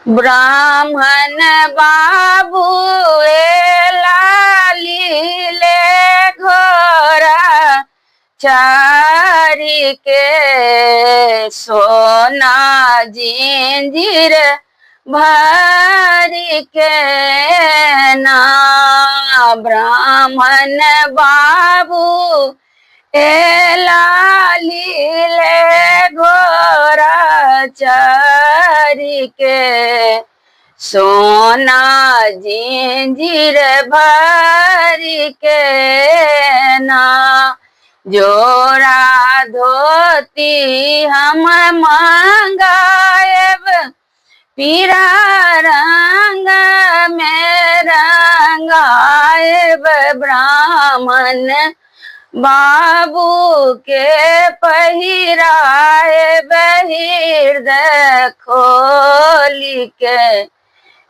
ब्राह्मण बाबू लाली ले घोरा चारी के सोना जिंजीर भरी के ना। ब्राह्मण बाबू लाली ले घोरा चारी के सोना जिंजीर भरी के ना। जोड़ा धोती हम मंगाएब पीरा रंग में रंगाएब। ब्राह्मण बाबू के पहिराए हृदय खोली के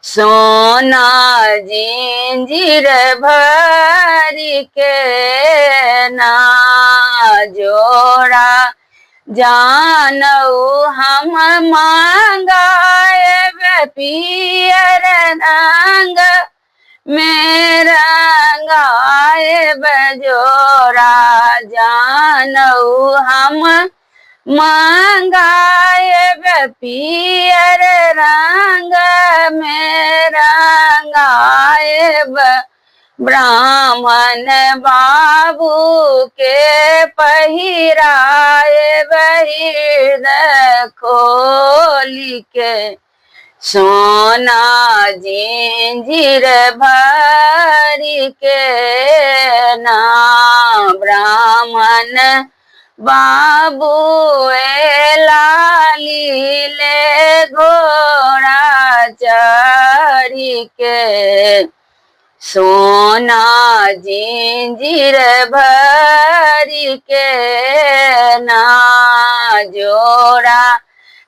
सोना जिंजीर भरी के ना। जोड़ा जानऊ हम मंगाएब पियर रंग में रंगाएब। जोड़ा जानऊ हम मंगाएब पियर रंग में रंगाएब। ब्राह्मण बाबू के पहिराएब हृदय खोली के सोना जिंजीर भरी के ना। ब्राह्मण बाबू लाली ले घोड़ा चारी के सोना जिंजीर भरी के ना। जोड़ा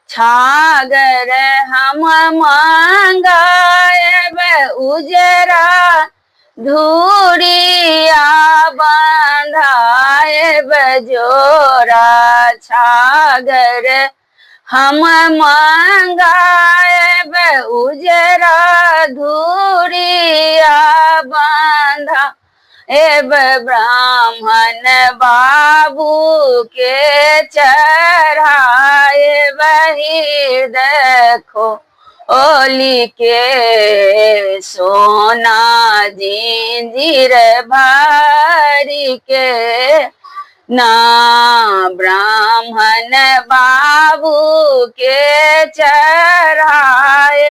छागर हम मंगाएब उजरा धूरिया बंधाएब। जोड़ा छागर हम मंगाएब उजरा धूरिया बंधाएब। ब्राह्मण बाबू के चढ़ाएब हृदय खोली के सोना जिंजीर भरी के ना। ब्राह्मण बाबू के चढ़ाए